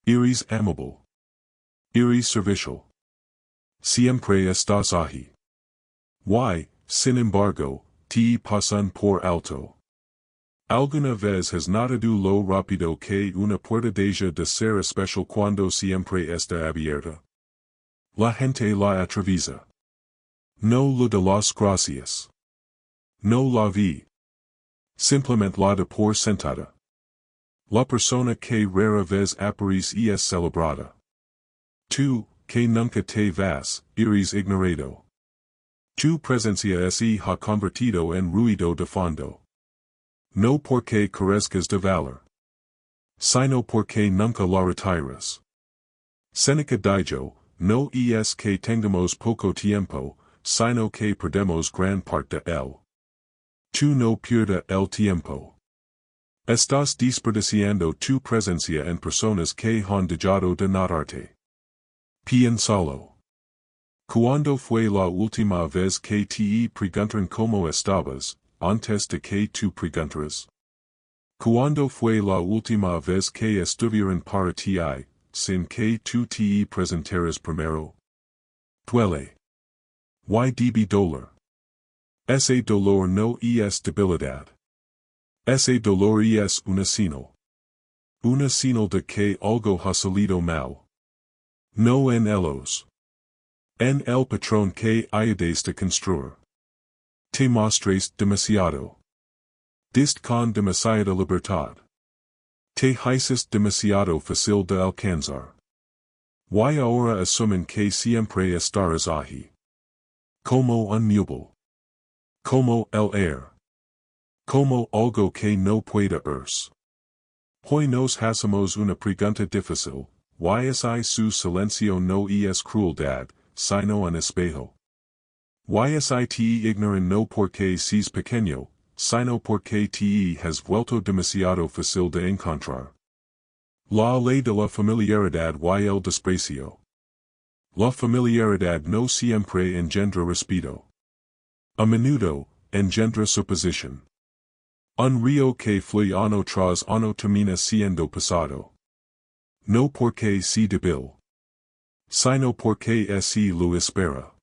Eres amable. Eres servicial. Siempre estás ahí. Y, sin embargo, te pasan por alto. Alguna vez has notado lo rápido que una puerta deja de ser especial cuando siempre está abierta. La gente la atraviesa. No lo de las gracias. No la vi. Simplemente la da por sentada. La persona que rara vez aparece y es celebrada. Tú, que nunca te vas, eres ignorado. Tu presencia se ha convertido en ruido de fondo. No porque carezcas de valor, sino porque nunca la retiras. Seneca dijo, no es que tengamos poco tiempo, sino que perdemos gran parte de él. Tú no pierdas el tiempo. Estás desperdiciando tu presencia en personas que han dejado de notarte. Piénsalo. ¿Cuándo fue la última vez que te preguntaron cómo estabas, antes de que tú preguntaras? ¿Cuándo fue la última vez que estuvieron para ti, sin que tú te presentaras primero? Duele. Y debe doler. Ese dolor no es debilidad. Ese dolor es una señal. Una señal de que algo ha salido mal. No en ellos. En el patrón que ayudes de construir. Te mostres demasiado. Dist con demasiada libertad. Te haces demasiado fácil de alcanzar. Y ahora asumen que siempre estarás ahí. Como un mule. Como el air. Como algo que no puede irse. Hoy nos hacemos una pregunta difícil, y su silencio no es crueldad, sino un espejo. Y te ignoran no porque seas pequeño, sino porque te has vuelto demasiado fácil de encontrar. La ley de la familiaridad y el desprecio. La familiaridad no siempre engendra respeto. A menudo, engendra suposición. Un río que fluye ano tras ano termina siendo pasado. No porque sea débil, sino porque así lo espera.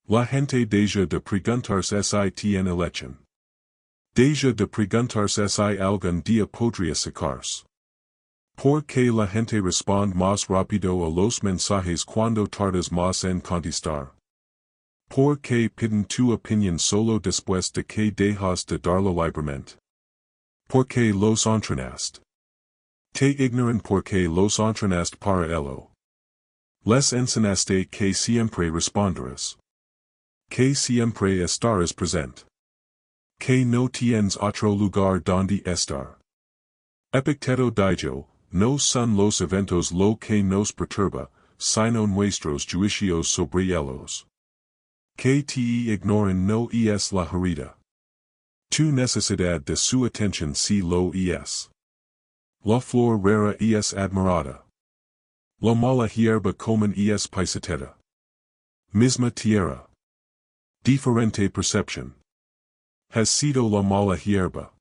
La gente deja de preguntarse si tiene election. Deja de preguntarse si algún día podría sacarse. Porque la gente responde más rápido a los mensajes cuando tardas más en contestar. Porque piden tu opinión solo después de que dejas de darlo libremente. Porque los entrenaste. Te ignoran porque los entrenaste para ello. Les enseñaste que siempre responderás. Que siempre estarás presente. Que no tienes otro lugar donde estar. Epicteto dijo, no son los eventos lo que nos perturba, sino nuestros juicios sobre ellos. Que te ignoran no es la herida. Tu necesidad de su atención si lo es. La flor rara es admirada. La mala hierba común es paisatera. Misma tierra. Diferente percepción. Has sido la mala hierba.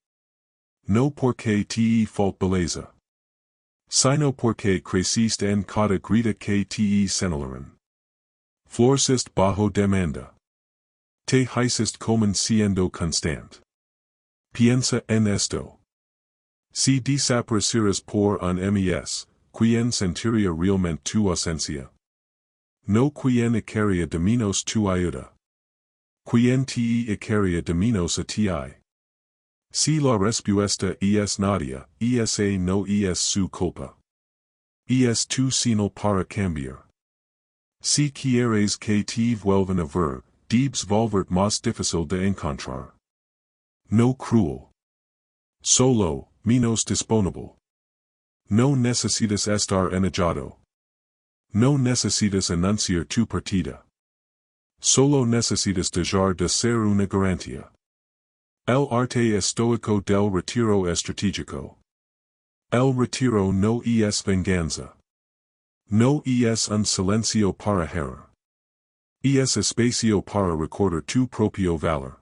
No porque te falta belleza. Sino porque creciste en cada grita que te señalaron. Floreciste bajo demanda. Te hiciste como siendo constante. Piensa en esto. Si desaparecieras por un mes, ¿quién sentiría realmente tu ausencia? No quien echaría de menos tu ayuda. ¿Quién te echaría de menos a ti? Si la respuesta es nadie, esa no es su culpa. Es tu señal para cambiar. Si quieres que te vuelvan a ver, debes volverte más difícil de encontrar. No cruel. Solo, menos disponible. No necesitas estar enojado. No necesitas anunciar tu partida. Solo necesitas dejar de ser una garantía. El arte estoico del retiro estratégico. El retiro no es venganza. No es un silencio para errar. Es espacio para recordar tu propio valor.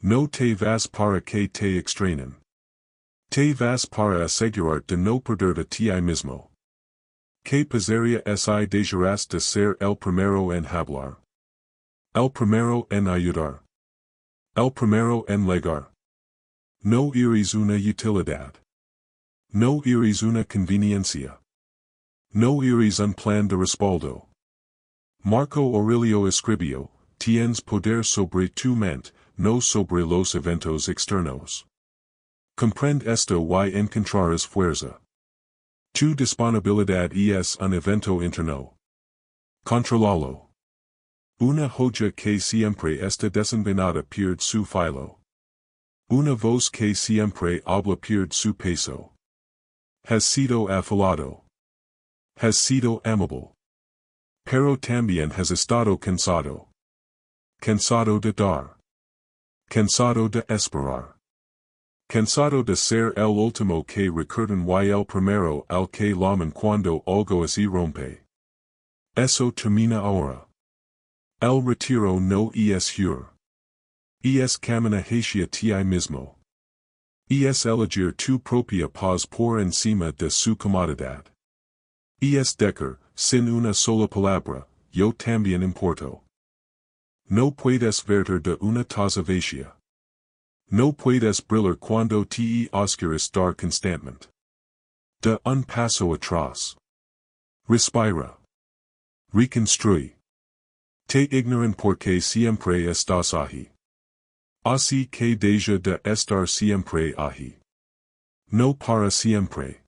No te vas para que te extrañen. Te vas para asegurar de no perder a ti mismo. Que pasaría si dejaras de ser el primero en hablar. El primero en ayudar. El primero en llegar. No eres una utilidad. No eres una conveniencia. No eres un plan de respaldo. Marco Aurelio escribió, tienes poder sobre tu mente, no sobre los eventos externos. Comprende esto y encontrarás fuerza. Tu disponibilidad es un evento interno. Controlalo. Una joya que siempre está desenvainada pierde su filo. Una voz que siempre habla pierde su peso. Has sido afilado. Has sido amable. Pero también has estado cansado. Cansado de dar. Cansado de esperar. Cansado de ser el último que recuerdan y el primero al que llaman cuando algo así rompe. Eso termina ahora. El retiro no es jure. Es camina hacia ti mismo. Es elegir tu propia paz por encima de su comodidad. Es decir, sin una sola palabra, yo también importo. No puedes verte de una taza vacía. No puedes brillar cuando te oscuras dar constantemente. De un paso atrás. Respira. Reconstruye. Te ignoran porque siempre estás ahí. Así que deja de estar siempre ahí. No para siempre.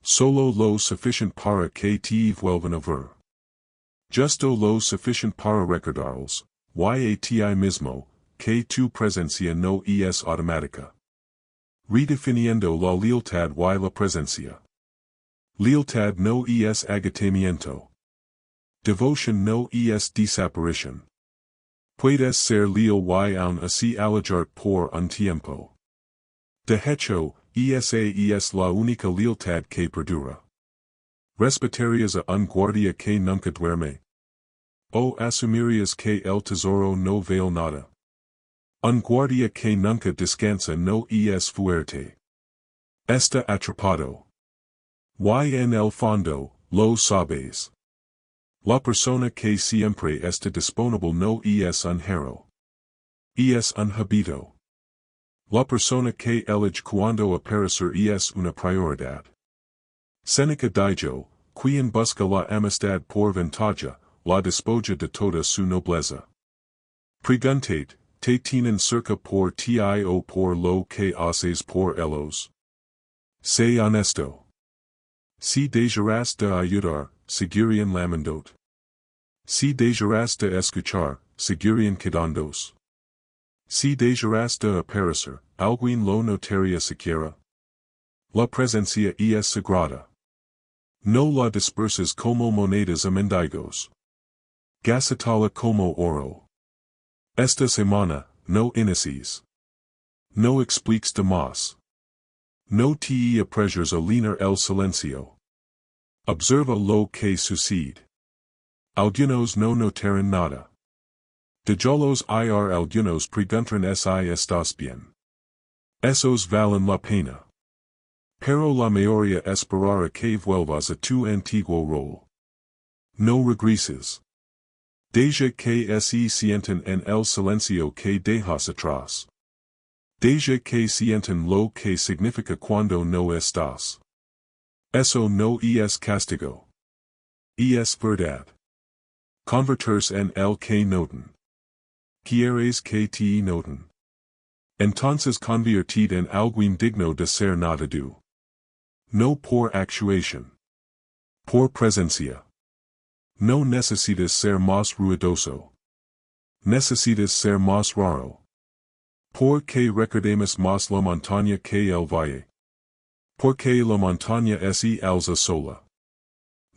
Solo lo suficiente para que te vuelvan a ver. Justo lo suficiente para recordaros, y a ti mismo, que tu presencia no es automática. Redefiniendo la lealtad y la presencia. Lealtad no es agotamiento. Devotion no es desaparición. Puedes ser leal y aún así alejar por un tiempo. De hecho, esa es la única lealtad que perdura. ¿Respetarías a un guardia que nunca duerme? ¿O asumirías que el tesoro no vale nada? Un guardia que nunca descansa no es fuerte. Está atrapado. Y en el fondo, lo sabes. La persona que siempre está disponible no es un héroe. Es un hábito. La persona que elige cuando aparecer es una prioridad. Seneca dijo, quien busca la amistad por ventaja, la despoja de toda su nobleza. Preguntate, te tienen cerca por ti o por lo que haces por ellos. Sé honesto. Si dejarás de ayudar, seguirían lamentot. Si dejarás de escuchar, seguirían quedándose. Si dejarás de aparecer, alguien lo notaría siquiera. La presencia es sagrada. No la disperses como monedas a mendigos. Gásatala como oro. Esta semana, no inicies. No expliques de más. No te apresures a lenar el silencio. Observa lo que sucede. Algunos no notaron nada. Dejalos ir algunos preguntan si estás bien. Esos valen la pena. Pero la mayoría esperará que vuelvas a tu antiguo rol. No regreses. Deja que se sienten en el silencio que dejas atrás. Deja que sienten lo que significa cuando no estás. Eso no es castigo. Es verdad. Convertirse en el que noten. Quieres que te noten. Entonces convertid en alguien digno de ser notado. No por actuación. Por presencia. No necesitas ser más ruidoso. Necesitas ser más raro. Porque recordemos más la montaña que el valle. Porque la montaña es alza sola.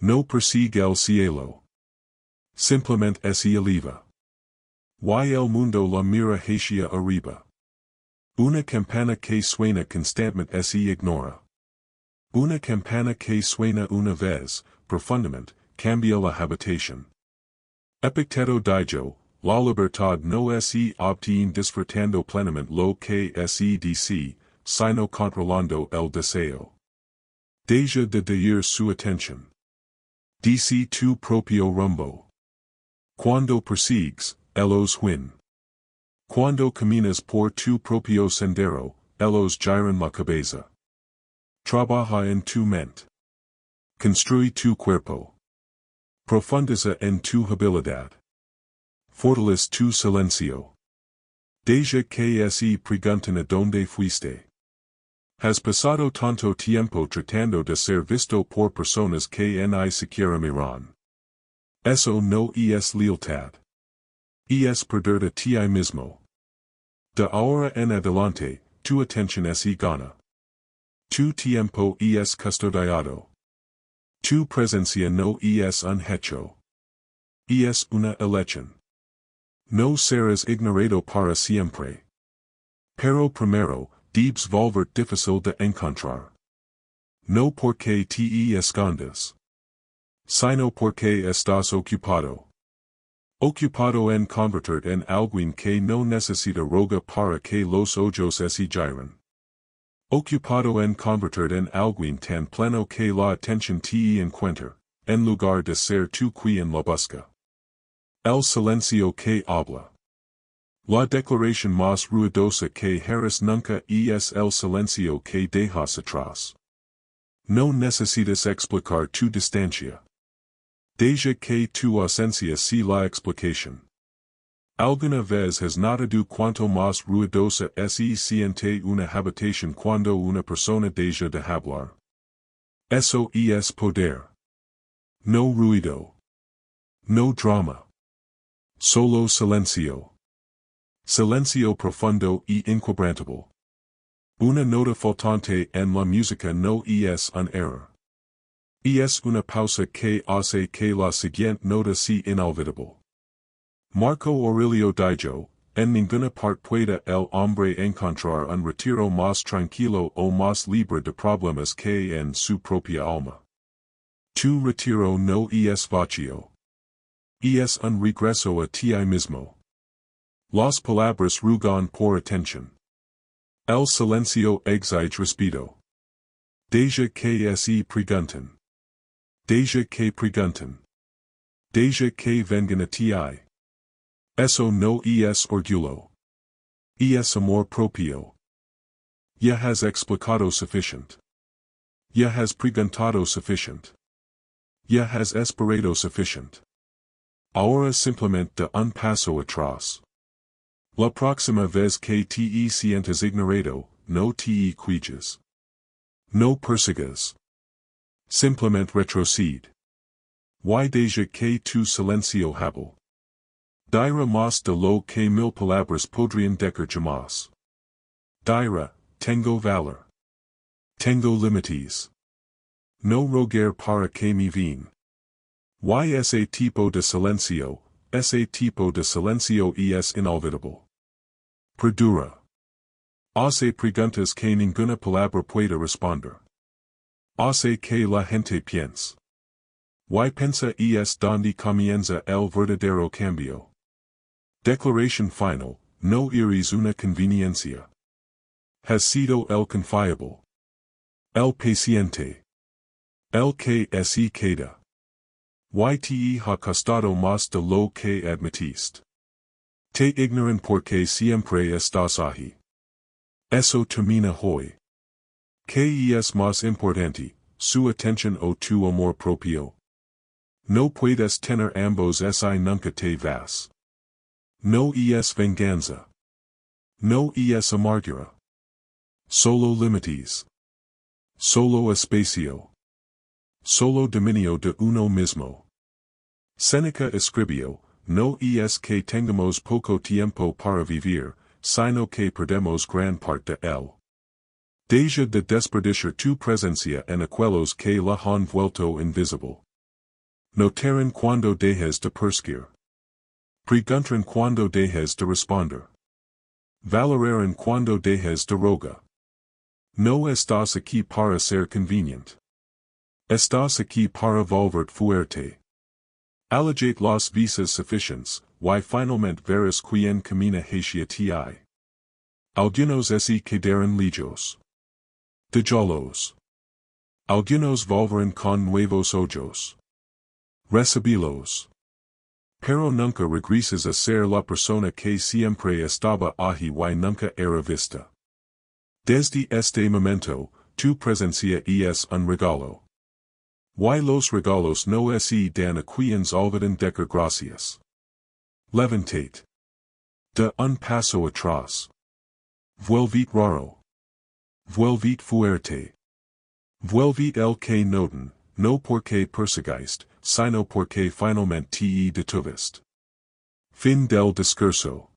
No persigue el cielo. Simplemente es eleva. Y el mundo la mira hacia arriba. Una campana que suena constantemente se ignora. Una campana que suena una vez, profundamente, cambia la habitación. Epicteto dijo, la libertad no es obtener disfrutando plenamente lo que es DC, sino controlando el deseo. Deja de dividir su atención. Dice tu propio rumbo. Cuando persigues, ellos win. Cuando caminas por tu propio sendero, ellos giran la cabeza. Trabaja en tu mente. Construye tu cuerpo. Profundiza en tu habilidad. Fortalece tu silencio. Deja que se pregunten a dónde fuiste. Has pasado tanto tiempo tratando de ser visto por personas que ni siquiera miran. Eso no es lealtad. Es perder a ti mismo. De ahora en adelante, tu atención es gana. Tu tiempo es custodiado. Tu presencia no es un hecho. Es una elección. No serás ignorado para siempre. Pero primero, debes volver difícil de encontrar. No porque te escondes. Sino porque estás ocupado. Ocupado en convertir en alguien que no necesita roga para que los ojos se giren. Ocupado en convertir en alguien tan pleno que la atención te encuentra, en lugar de ser tu quien la busca. El silencio que habla. La declaración más ruidosa que harás nunca es el silencio que dejas atrás. No necesitas explicar tu distancia. Deja que tu ausencia sea la explicación. Alguna vez has notado cuanto más ruidosa se siente una habitación cuando una persona deja de hablar. Eso es poder. No ruido. No drama. Solo silencio. Silencio profundo y inquebrantable. Una nota faltante en la música no es un error. Es una pausa que hace que la siguiente nota sea inolvidable. Marco Aurelio dijo, en ninguna parte puede el hombre encontrar un retiro más tranquilo o más libre de problemas que en su propia alma. Tu retiro no es vacío. Es un regreso a ti mismo. Las palabras rugan por atención. El silencio exige respeto. Deja que se pregunten. Deja que pregunten. Deja que vengan a ti. Eso no es orgullo. Es amor propio. Ya has explicado suficiente. Ya has preguntado suficiente. Ya has esperado suficiente. Ahora simplemente un paso atrás. La próxima vez que te sientas ignorado, no te quejes. No persigas. Simplemente retrocede. Y deja que tu silencio hable. Dirá más de lo que mil palabras podrían decir jamás. Dirá, tengo valor. Tengo límites. No rogar para que me vean. Y ese tipo de silencio es inolvidable. Dura. Hace preguntas que ninguna palabra puede responder. Hace que la gente piense. Y piensa es donde comienza el verdadero cambio. Declaración final, no eres una conveniencia. Has sido el confiable. El paciente. El que se queda. Y te ha costado más de lo que admitiste. Te ignoran porque siempre estás ahí. Eso termina hoy. ¿Qué es más importante, su atención o tu amor propio? No puedes tener ambos si nunca te vas. No es venganza. No es amargura. Solo límites. Solo espacio. Solo dominio de uno mismo. Seneca escribió, no es que tengamos poco tiempo para vivir, sino que perdemos gran parte de él. Deja de desperdiciar tu presencia en aquellos que la han vuelto invisible. Notaran cuando dejes de perseguir. Preguntaran cuando dejes de responder. Valoraran cuando dejes de rogar. No estás aquí para ser convenient. Estás aquí para volverte fuerte. Allégate las visas suficientes, y finalmente verás quien camina hacia ti. Algunos se quedarán lejos. Déjalos. Algunos volverán con nuevos ojos. Recibilos. Pero nunca regreses a ser la persona que siempre estaba allí y nunca era vista. Desde este momento, tu presencia es un regalo. Y los regalos no se dan a quienes olvidan decir gracias. Levantate. De un paso atrás. Vuelvit raro. Vuelvit fuerte. Vuelvit el que noten, no porque perseguiste, sino porque finalmente te detuviste. Fin del discurso.